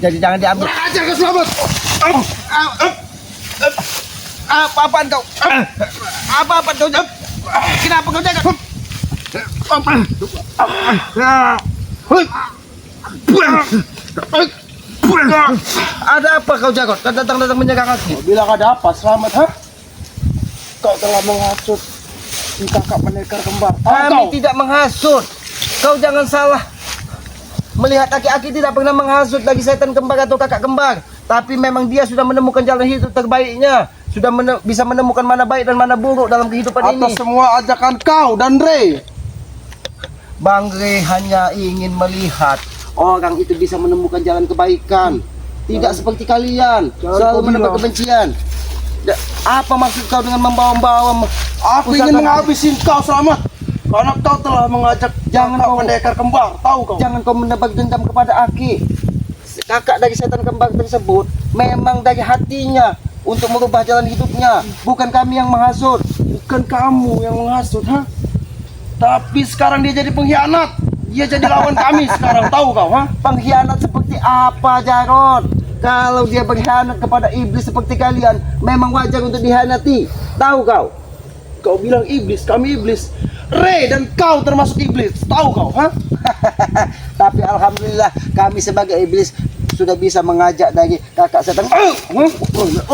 Jadi jangan diambil. Kurang ajar kau Selamat. Apa-apaan kau? Apa-apaan kau? Kenapa kau jaga? Ada apa kau jaga? Kau datang menjaga kaki. Kau bilang ada apa Selamat, ha? Kau telah menghasut si kakak pendekar kembar. Kami tidak menghasut. Kau jangan salah. Melihat aki-aki tidak pernah menghasut lagi setan kembar atau kakak kembar. Tapi memang dia sudah menemukan jalan hidup terbaiknya. Sudah bisa menemukan mana baik dan mana buruk dalam kehidupan ini. Atas semua ajakan kau dan Ray. Bang Ray hanya ingin melihat orang itu bisa menemukan jalan kebaikan. Tidak seperti kalian, selalu menebar kebencian. Apa maksud kau dengan membawa-bawa? Aku ingin menghabisi kau Selamat. Karena kau telah mengajak kakak pendekar kembar. Tahu kau? Jangan kau menebar dendam kepada Aki. Kakak dari setan kembar tersebut memang dari hatinya untuk merubah jalan hidupnya. Bukan kami yang menghasut. Bukan kamu yang menghasut, ha? Tapi sekarang dia jadi pengkhianat. Dia jadi lawan kami sekarang, tahu kau, ha? Pengkhianat seperti apa, Jarod? Kalau dia berkhianat kepada iblis seperti kalian, memang wajar untuk dihianati. Tahu kau? Kau bilang iblis, kami iblis. Ray dan kau termasuk iblis, tahu kau, ha? Tapi alhamdulillah kami sebagai iblis sudah bisa mengajak dari kakak setan.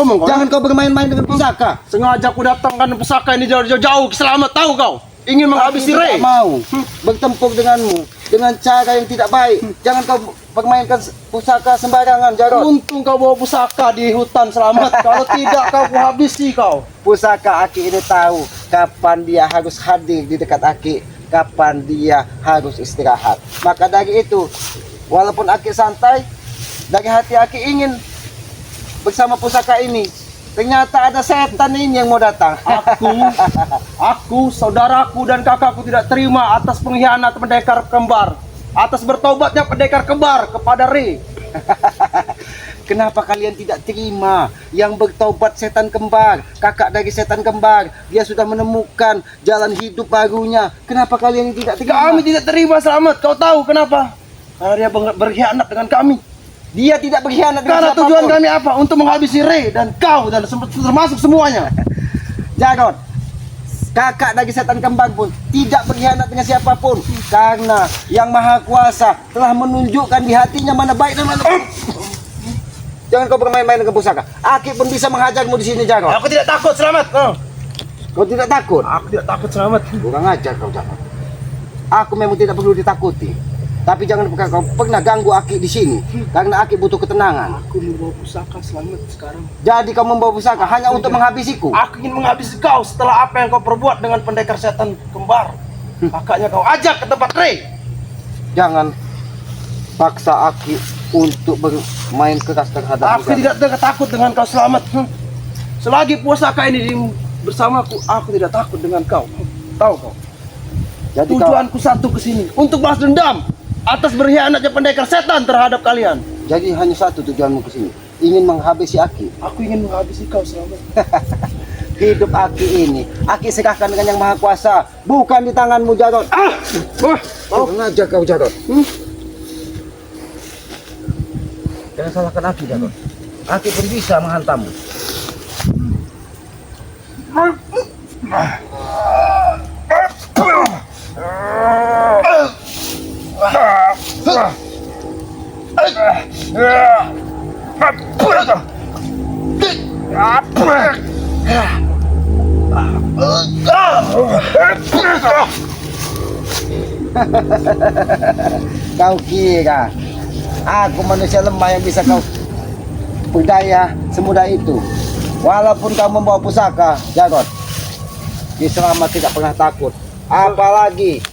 Jangan kau bermain-main dengan pusaka. Sengaja aku datangkan pusaka ini jauh-jauh Selamat, tahu kau? Ingin menghabisi Ray. Tidak mau bertempur denganmu dengan cara yang tidak baik. Jangan kau permainkan pusaka sembarangan, Jarod. Untung kau bawa pusaka di hutan Selamat. Kalau tidak kau habisi kau. Pusaka Aki ini tahu kapan dia harus hadir di dekat Aki, kapan dia harus istirahat. Maka dari itu, walaupun Aki santai, dari hati Aki ingin bersama pusaka ini. Ternyata ada setan ini yang mau datang. Aku, saudaraku dan kakakku tidak terima atas pengkhianat pendekar kembar, atas bertobatnya pendekar kembar kepada Ray. Kenapa kalian tidak terima yang bertobat setan kembar, kakak dari setan kembar? Dia sudah menemukan jalan hidup barunya. Kenapa kalian tidak terima? Kami tidak terima Selamat. Kau tahu kenapa? Karena dia berkhianat dengan kami. Dia tidak berkhianat dengan Karena siapapun. tujuan kami apa? Untuk menghabisi Ray dan kau dan termasuk semuanya. Jarod, kakak dari setan kembar pun tidak berkhianat dengan siapapun. Karena yang maha kuasa telah menunjukkan di hatinya mana baik dan mana buruk. Jangan kau bermain-main dengan pusaka. Aki pun bisa menghajarmu di sini, Jarod. Aku tidak takut Selamat. Kau tidak takut? Aku tidak takut Selamat. Kurang ajar kau, Jarod. Aku memang tidak perlu ditakuti. Tapi jangan kau pernah ganggu Aki di sini. Karena Aki butuh ketenangan. Aku membawa pusaka Selamat sekarang. Jadi kau membawa pusaka hanya untuk menghabisiku. Aku ingin menghabisi kau setelah apa yang kau perbuat dengan pendekar setan kembar. Kakaknya kau ajak ke tempat Ray. Jangan paksa Aki untuk bermain keras terhadap Aku tidak takut dengan kau Selamat. Selagi pusaka ini bersamaku, aku tidak takut dengan kau. Tahu kau? Jadi Tujuanku satu ke sini untuk balas dendam atas berkhianatnya pendekar setan terhadap kalian. Jadi hanya satu tujuanmu ke sini, ingin menghabisi Aki. Aku ingin menghabisi kau Selamat. Hidup Aki ini, Aki serahkan dengan yang maha kuasa, bukan di tanganmu, Jarod. Kurang ajar kau, Jarod. Jangan salahkan Aki, Jarod. Aki pun bisa menghantammu. Kau kira aku manusia lemah yang bisa kau berdaya semudah itu? Walaupun kau membawa pusaka, Jarod, Ki Selamat tidak pernah takut. Apalagi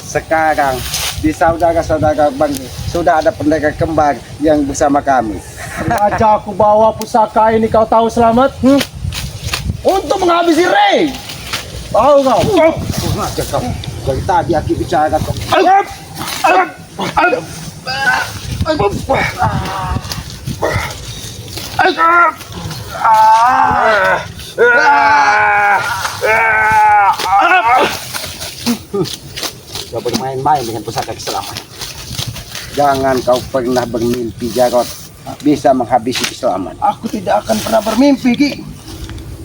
sekarang di saudara-saudara Bang sudah ada pendekar kembar yang bersama kami. Sengaja aku bawa pusaka ini, kau tahu Selamat? Untuk menghabisi Ray. Tahu kau? Kurang ajar kau. Dari tadi Aki bicara kau. Gak bermain-main dengan pusaka keselamatan. Jangan kau pernah bermimpi Jarot bisa menghabisi Kislamat. Aku tidak akan pernah bermimpi, Ki.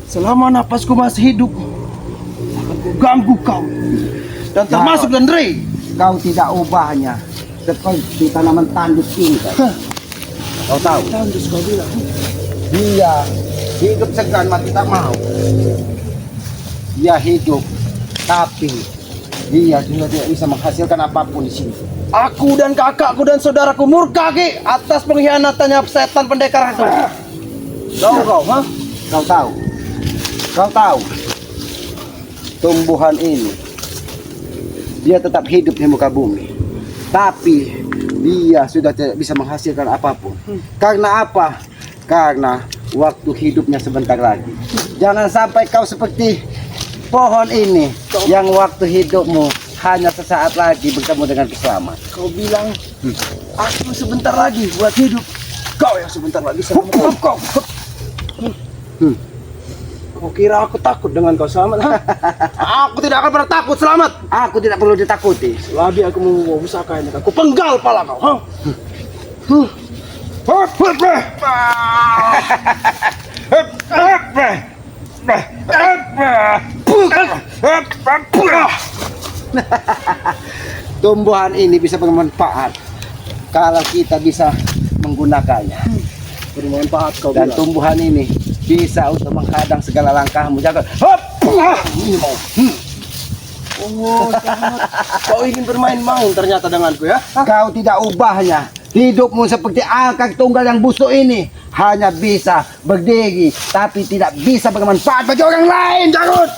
Selama napasku masih hidup, akan ku ganggu kau. Dan termasuk dan Rey. Kau tidak ubahnya seperti tanaman tandus ini kan? Kau tahu? Tandus kau bilang. Dia hidup segan mati tak mau. Dia hidup tapi dia juga tidak bisa menghasilkan apapun di sini. Aku dan kakakku dan saudaraku murka, Ki, atas pengkhianatannya setan pendekar itu. Kau, ha? Kau tahu? Kau tahu? Tumbuhan ini dia tetap hidup di muka bumi, tapi dia sudah tidak bisa menghasilkan apapun. Karena apa? Karena waktu hidupnya sebentar lagi. Jangan sampai kau seperti pohon ini yang waktu hidupmu hanya sesaat lagi bertemu dengan Kislamat. Kau bilang aku sebentar lagi buat hidup. Kau yang sebentar lagi selamat. Kau. Kau kira aku takut dengan kau Selamat? Aku tidak akan pernah takut Selamat. Aku tidak perlu ditakuti. Selagi aku membawa pusaka ini, aku penggal pala kau. Ha? Tumbuhan ini bisa bermanfaat kalau kita bisa menggunakannya. Bermanfaat kau Dan bilang. tumbuhan ini bisa untuk menghadang segala langkahmu. Jaga. Hop! Ini mau. Oh, Selamat. Kau ingin bermain-main ternyata denganku ya? Kau tidak ubahnya. Hidupmu seperti angkat tunggal yang busuk ini hanya bisa berdiri tapi tidak bisa bermanfaat bagi orang lain. Jarut.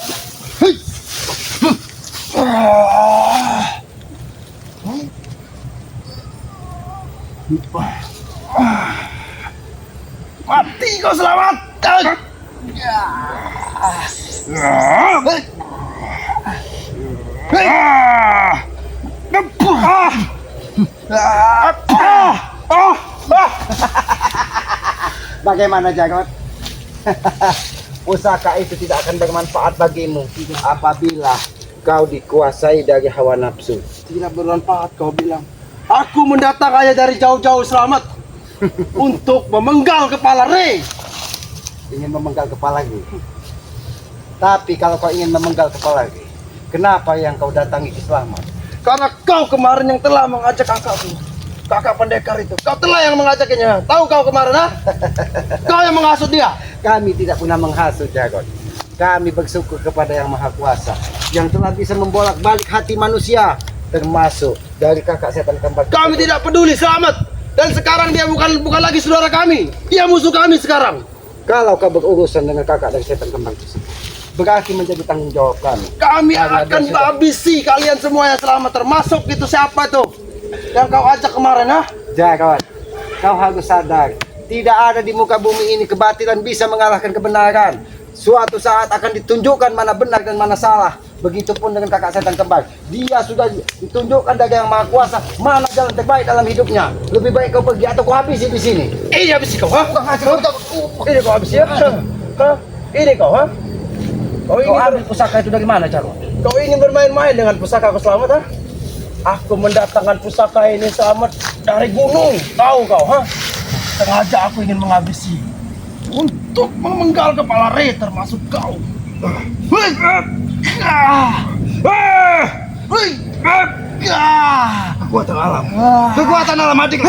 Mati kau Selamat. Bagaimana Jarot? Pusaka itu tidak akan bermanfaat bagimu apabila kau dikuasai dari hawa nafsu. Tidak bermanfaat kau bilang. Aku mendatang hanya dari jauh-jauh Selamat untuk memenggal kepala Rey. Ingin memenggal kepalaku. Tapi kalau kau ingin memenggal kepalaku, kenapa yang kau datangi Kislamat? Karena kau kemarin yang telah mengajak kakakku, kakak pendekar itu. Kau telah yang mengajaknya. Tahu kau kemarin, ha? Kau yang menghasut dia. Kami tidak pernah menghasut Jarot. Kami bersyukur kepada Yang Maha Kuasa yang telah bisa membolak-balik hati manusia, termasuk dari kakak setan kembar. Kami tidak peduli Selamat. Dan sekarang dia bukan lagi saudara kami. Dia musuh kami sekarang. Kalau kau berurusan dengan kakak dari setan kembar itu, berarti menjadi tanggung jawab kami. Kami Karena akan dia sudah- habisi kalian semua yang Selamat. Termasuk itu siapa itu yang kau ajak kemarin, ha? Jarot, kau harus sadar, tidak ada di muka bumi ini kebatilan bisa mengalahkan kebenaran. Suatu saat akan ditunjukkan mana benar dan mana salah. Begitupun dengan kakak setan kembar. Dia sudah ditunjukkan dari Yang Maha Kuasa mana jalan terbaik dalam hidupnya. Lebih baik kau pergi atau kau habisi di sini. Ini habisi kau, ha? Ini kau habisi ya? Hah? Ini kau, ha? Kau Kau ingin, ambil pusaka itu dari mana, Jarot? kau ingin bermain-main dengan pusaka aku Selamat, ha? Aku mendatangkan pusaka ini Selamat dari gunung. Tahu kau, ha? Sengaja aku ingin menghabisi untuk memenggal kepala Rey termasuk kau. Kekuatan alam. Kekuatan alam adik.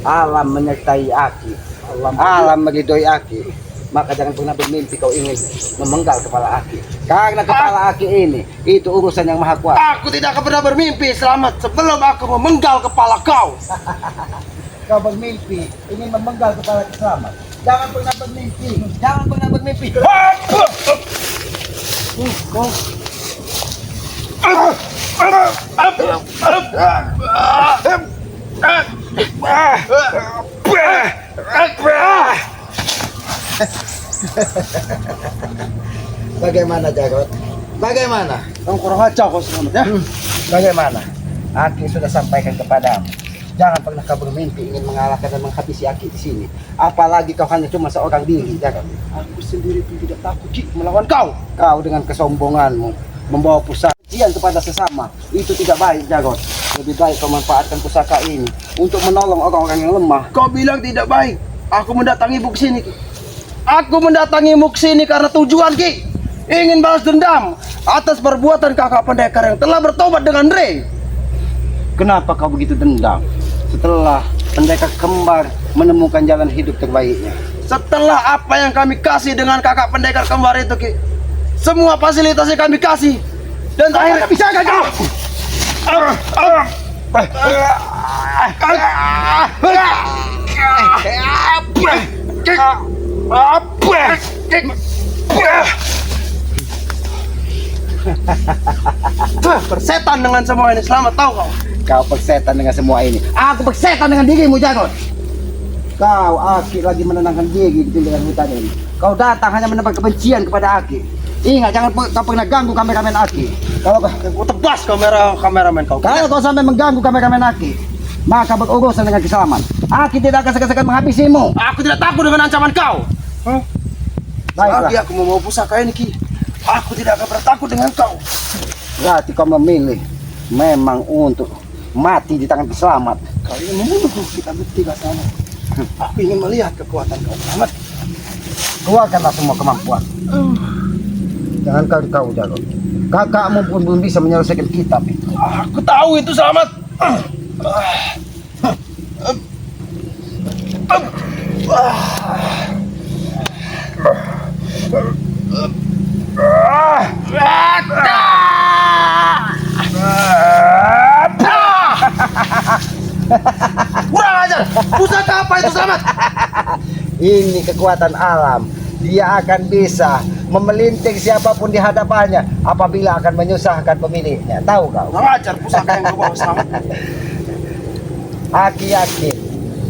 Alam menyertai Aki. Alam meridoi Aki. Maka jangan pernah bermimpi kau ingin memenggal kepala Aki. Karena kepala Aki ini itu urusan Yang Maha Kuasa. Aku tidak akan pernah bermimpi Selamat sebelum aku memenggal kepala kau. Kau bermimpi ingin memenggal kepala Kislamat. Jangan pernah bermimpi. Jangan pernah bermimpi. Kau bagaimana Jarot? Bagaimana? Kamu kurang ajar kau Selamat ya. Bagaimana? Aki sudah sampaikan kepadamu. Jangan pernah kau bermimpi ingin mengalahkan dan menghabisi Aki di sini. Apalagi kau hanya cuma seorang diri, Jarot. Aku sendiri pun tidak takut Ki, melawan kau. Kau dengan kesombonganmu membawa pusaka kebencian kepada sesama. Itu tidak baik, Jarod. Lebih baik kau manfaatkan pusaka ini untuk menolong orang-orang yang lemah. Kau bilang tidak baik. Aku mendatangimu ke sini, Ki. Aku mendatangimu ke sini karena tujuan, Ki. Ingin balas dendam atas perbuatan kakak pendekar yang telah bertobat dengan Rey. Kenapa kau begitu dendam? Setelah pendekar kembar menemukan jalan hidup terbaiknya. Setelah apa yang kami kasih dengan kakak pendekar kembar itu, Ki. Semua fasilitasnya kami kasih. Dan akhirnya bisa gagal. Bersetan dengan semua ini. Selamat tahu kau. Kau persetan dengan semua ini. Aku persetan dengan dirimu, Jarod. Kau Aki lagi menenangkan diri di pinggiran hutan ini. Kau datang hanya menebar kebencian kepada Aki. Ingat, jangan kau pernah ganggu kameramen Aki. Kalau Aku tebas kameramen kau. kau sampai mengganggu kameramen Aki, maka berurusan dengan keselamatan. Aki tidak akan segan-segan menghabisimu. Aku tidak takut dengan ancaman kau. Baiklah. Lagi aku membawa pusaka ini, Ki. Aku tidak akan bertakut dengan kau. Berarti kau memilih memang untuk mati di tangan peselamat. Kau ingin membunuhku, kita bertiga sama. Aku ingin melihat kekuatan kau, Selamat. Keluarkanlah semua kemampuan. Jangan kau tahu, Jarod. Kakakmu pun belum bisa menyelesaikan kitab itu. Aku tahu itu, Selamat. Kurang ajar. Pusaka apa itu, Selamat? Ini kekuatan alam. Dia akan bisa memelinting siapapun di hadapannya apabila akan menyusahkan pemiliknya. Tahu kau? Kurang ajar pusaka yang kau bawa, Selamat. Aki yakin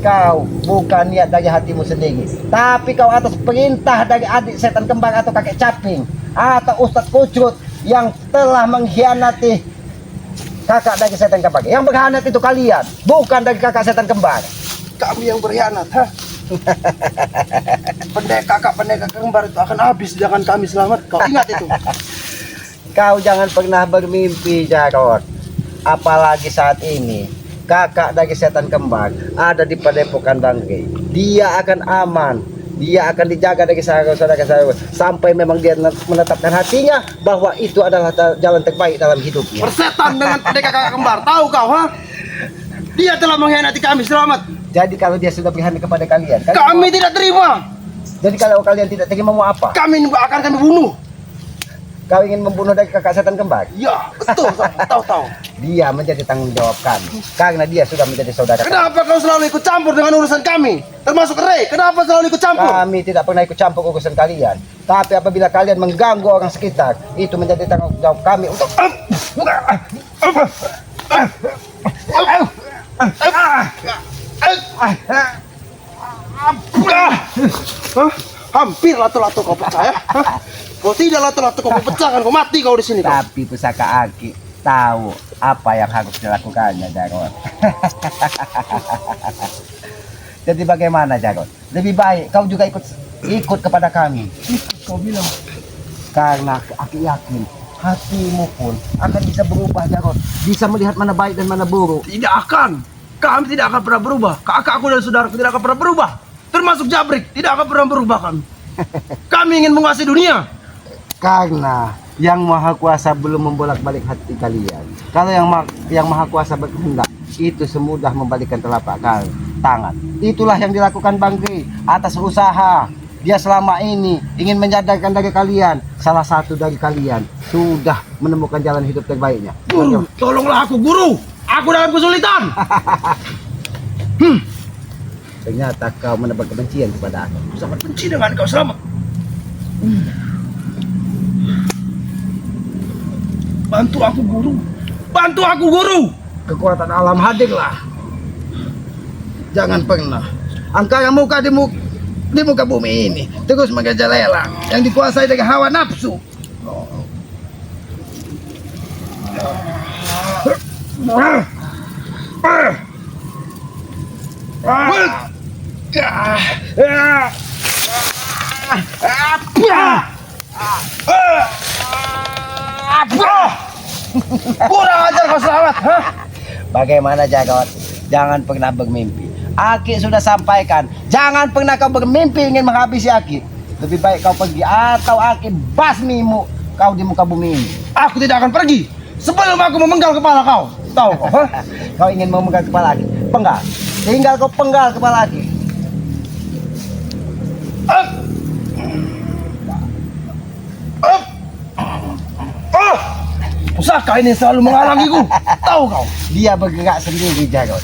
kau bukan niat dari hatimu sendiri, tapi kau atas perintah dari adik setan kembar atau kakek caping atau Ustadz Kucut yang telah mengkhianati kakak dari setan kembar. Yang berkhianat itu kalian, bukan dari kakak setan kembar. Kami yang berkhianat, ha? Kakak pendekar kembar itu akan habis dengan kami, Selamat. Kau ingat itu. Kau jangan pernah bermimpi, Jarod. Apalagi saat ini kakak dari setan kembar ada di padepokan Bangke. Dia akan aman. Dia akan dijaga dari saudara-saudara sampai memang dia menetapkan hatinya bahwa itu adalah jalan terbaik dalam hidupnya. Persetan dengan pendekar kakak kembar. Tahu kau, ha? Dia telah mengkhianati kami, Selamat. Jadi kalau dia sudah berkhianat kepada kalian, Kami tidak terima. jadi kalau kalian tidak terima mau apa? Kami akan kami bunuh. Kau ingin membunuh dari kakak setan kembar? Ya, betul. Tahu. Dia menjadi tanggung jawab kami karena dia sudah menjadi saudara kami. Kenapa kau selalu ikut campur dengan urusan kami? Termasuk Rey. Kenapa selalu ikut campur? Kami tidak pernah ikut campur urusan kalian. Tapi apabila kalian mengganggu orang sekitar, itu menjadi tanggung jawab kami untuk Hampir lato-lato kau pecah, ya? Kau tidak lato-lato kau pecahkan, kau mati kau di sini. Kau. Tapi pusaka Aki tahu apa yang harus dilakukannya, Jarod. Jadi bagaimana, Jarod? Lebih baik kau juga ikut kepada kami. Kau bilang Karena Aki yakin hatimu pun akan bisa berubah, Jarod. Bisa melihat mana baik dan mana buruk. tidak akan. Kami tidak akan pernah berubah. Kakakku dan saudaraku tidak akan pernah berubah. Termasuk Jabrik tidak akan pernah berubah kami. Kami ingin menguasai dunia. Karena yang maha kuasa belum membolak-balik hati kalian. Kalau yang maha kuasa berkehendak, itu semudah membalikkan telapak tangan. Itulah yang dilakukan Bang Gri atas usaha. Dia selama ini ingin menyadarkan dari kalian. Salah satu dari kalian sudah menemukan jalan hidup terbaiknya. Guru, tolonglah aku, Guru. Aku dalam kesulitan. Ternyata kau menebar kebencian kepada aku. Sangat benci dengan kau, Selamat. Bantu aku, Guru. Bantu aku, Guru. Kekuatan alam hadirlah. Jangan pernah angkat muka di muka bumi ini terus mengejala yang dikuasai dengan hawa nafsu. Kurang ajar kau Selamat, ha? Bagaimana Jagot? Jangan pernah bermimpi. Aki sudah sampaikan, jangan pernah kau bermimpi ingin menghabisi Aki. Lebih baik kau pergi atau Aki basmimu kau di muka bumi ini. Aku tidak akan pergi sebelum aku memenggal kepala kau. Tahu kau, ha? Kau ingin memenggal kepala Aki? Penggal. Tinggal kau penggal kepala Aki. Up. Up. Ah. Pusaka ini selalu menghalangiku. Tahu kau? Dia bergerak sendiri Jagot.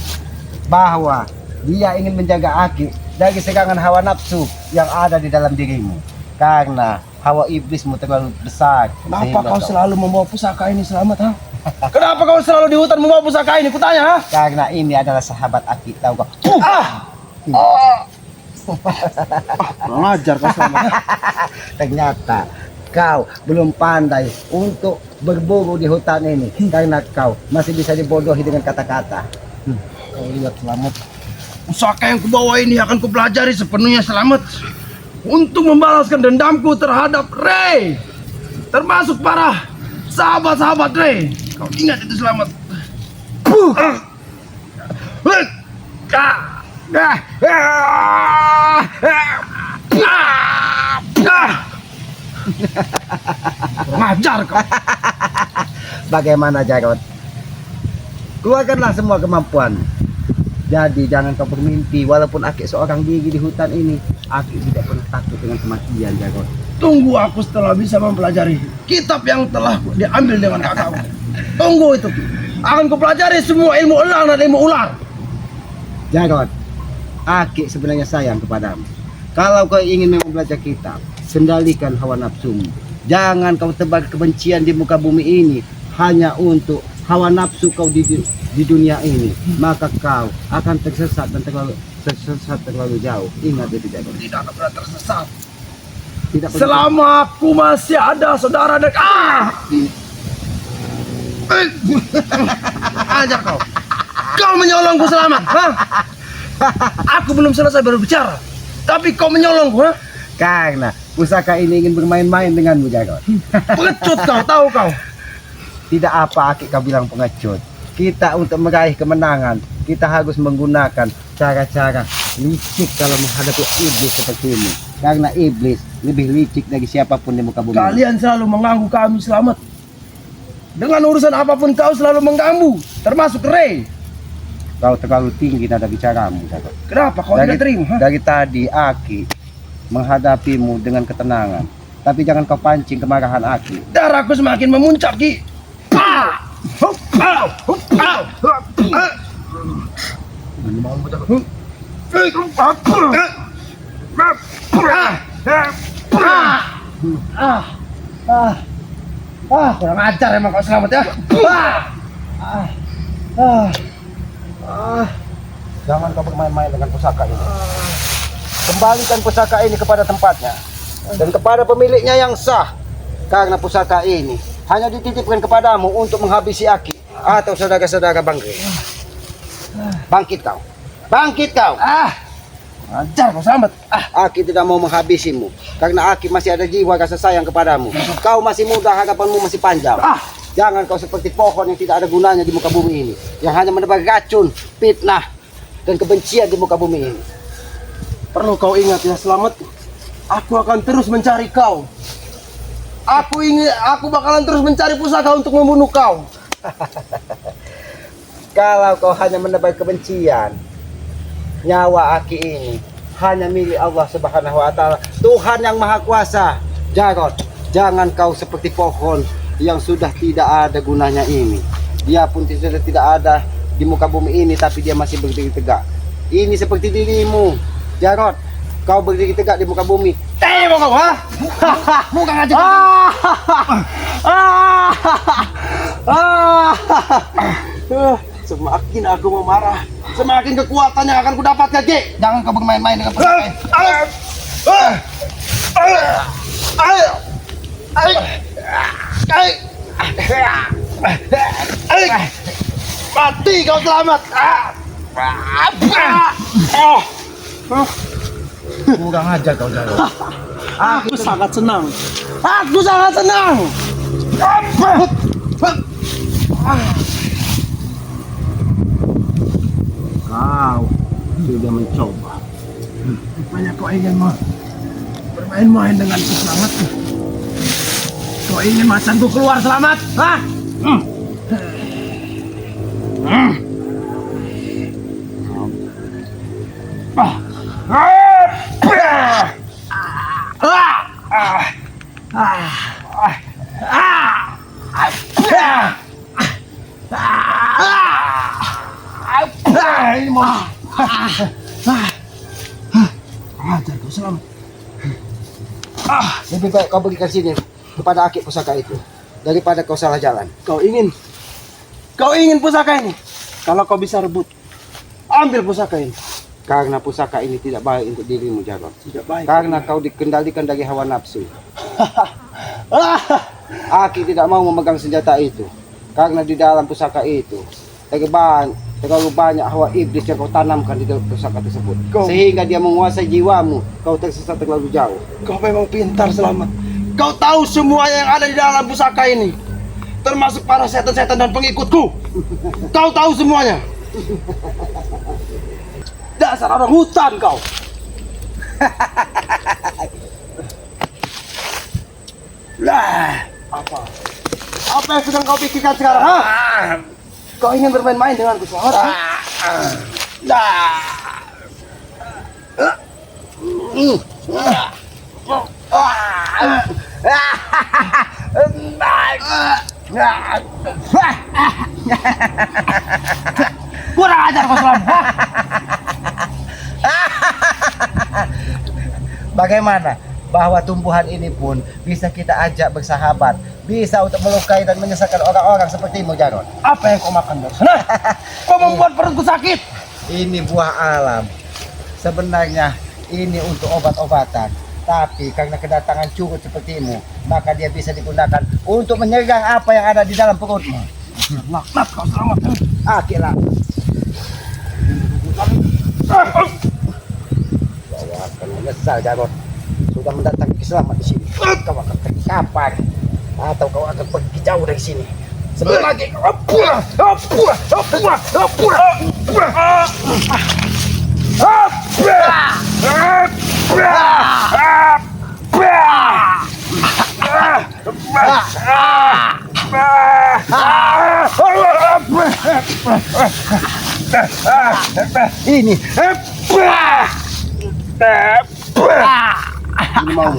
Bahwa dia ingin menjaga Aki dari serangan hawa nafsu yang ada di dalam dirimu. Karena hawa iblismu terlalu besar. Kenapa Sehingga kau selalu membawa pusaka ini Selamat, ha? Kenapa kau selalu di hutan membawa pusaka ini? Kutanya, ha? Karena ini adalah sahabat Aki, tahu kau? Kurang ajar kau Selamat. Ternyata kau belum pandai untuk berburu di hutan ini karena kau masih bisa dibodohi dengan kata-kata. Kau lihat Selamat, pusaka yang kubawa ini akan kupelajari sepenuhnya Selamat untuk membalaskan dendamku terhadap Ray, termasuk para sahabat-sahabat Ray. Kau ingat itu Selamat. Ngajar kau. Bagaimana Jarot? Keluarkanlah semua kemampuan. Jadi jangan kau bermimpi walaupun Aki seorang diri di hutan ini. Aki tidak pernah takut dengan kematian Jarot. Tunggu aku setelah bisa mempelajari kitab yang telah diambil dengan kakakku. Tunggu itu. Akan kupelajari semua ilmu elang dan ilmu ular. Jarot, Aki sebenarnya sayang kepadamu. Kalau kau ingin memang belajar kitab, kendalikan hawa nafsumu. Jangan kau tebar kebencian di muka bumi ini hanya untuk hawa nafsu kau di dunia ini. Maka kau akan tersesat dan terlalu jauh. Ingat itu Jarot. Tidak akan pernah tersesat. Tidak pernah. Selama aku masih ada saudara dan ajar kau. Kau menyolongku Selamat, ha? Aku belum selesai berbicara, tapi kau menyolongku, ha? Karena pusaka ini ingin bermain-main denganmu Jarot. Pengecut kau, tahu kau? Tidak apa Aki kau bilang pengecut. Kita untuk meraih kemenangan, kita harus menggunakan cara-cara licik kalau menghadapi iblis seperti ini. Karena iblis lebih licik dari siapapun di muka bumi. Kalian selalu mengganggu kami Selamat. Dengan urusan apapun kau selalu mengganggu, termasuk Ray. Kau terlalu tinggi nada bicaramu Jarot. Kenapa kau tidak terima, ha? Dari tadi Aki menghadapimu dengan ketenangan. Tapi jangan kau pancing kemarahan Aki. Darahku semakin memuncak, Ki. Kurang ajar emang kau Selamat, ya. Jangan kau bermain-main dengan pusaka ini. Kembalikan pusaka ini kepada tempatnya dan kepada pemiliknya yang sah. Karena pusaka ini hanya dititipkan kepadamu untuk menghabisi Aki atau saudara-saudara Bangre. Bangkit kau. Bangkit kau. Ajar kau Selamat. Aki tidak mau menghabisimu karena Aki masih ada jiwa rasa sayang kepadamu. Kau masih muda, harapanmu masih panjang. Jangan kau seperti pohon yang tidak ada gunanya di muka bumi ini, yang hanya menebar racun, fitnah, dan kebencian di muka bumi ini. Perlu kau ingat ya Selamat, aku akan terus mencari kau. Aku bakalan terus mencari pusaka untuk membunuh kau. Kalau kau hanya menebar kebencian, nyawa Aki ini hanya milik Allah Subhanahu wa Ta'ala, Tuhan yang Maha Kuasa. Jarot, jangan kau seperti pohon yang sudah tidak ada gunanya ini. Dia pun sudah tidak ada di muka bumi ini, tapi dia masih berdiri tegak. Ini seperti dirimu, Jarot. Kau berdiri tegak di muka bumi. Tembok kau, ha? Muka ngajak. Semakin aku memarah, semakin kekuatan yang akan kudapatkan, Ki. Jangan kau bermain-main dengan pusaka ini. Mati kau Selamat. Kurang ajar kau Jarot. Aku sangat senang. Aku sangat senang Kau sudah mencoba. Rupanya kau ingin bermain-main denganku selamat. Kau ingin macanku keluar selamat? Hah? Ini mau ajar kau selamat. Lebih baik kau berikan sini kepada akik pusaka itu daripada kau salah jalan. Kau ingin pusaka ini? Kalau kau bisa rebut, ambil pusaka ini. Karena pusaka ini tidak baik untuk dirimu, Jarod. Tidak baik. Karena kau dikendalikan dari hawa nafsu. Aki tidak mau memegang senjata itu. Karena di dalam pusaka itu terlalu banyak hawa iblis yang kau tanamkan di dalam pusaka tersebut. Sehingga dia menguasai jiwamu. Kau tersesat terlalu jauh. Kau memang pintar selamat. Kau tahu semua yang ada di dalam pusaka ini. Termasuk para setan-setan dan pengikutku. Kau tahu semuanya. Dasar orang hutan kau. Lah, apa yang sedang kau pikirkan sekarang? Ha? Kau ingin bermain-main denganku selamat? Kurang ajar kau selamat. Bagaimana? Bahwa tumbuhan ini pun bisa kita ajak bersahabat. Bisa untuk melukai dan menyesatkan orang-orang sepertimu, Jarod. Apa yang kau makan dari sana? Kau membuat perutku sakit. Ini buah alam. Sebenarnya ini untuk obat-obatan. Tapi karena kedatangan curut sepertimu, maka dia bisa digunakan untuk menyerang apa yang ada di dalam perutmu. Laknat kau selamat. Akilah. Kau akan menyesal, Jarod. Sudah mendatangi keselamat di sini. Kau akan terkapar atau kau akan pergi jauh dari sini. Sebelum lagi. Ini. Ini mau.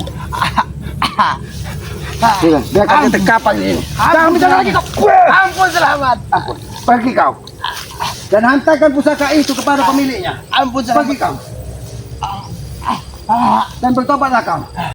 Sudah, biarkan dia terkapar ini. Jangan bicara lagi kau. Ampun selamat. Ampun. Pergi kau. Dan hantarkan pusaka itu kepada pemiliknya. Ampun selamat. Pergi kau. Dan bertobatlah kau.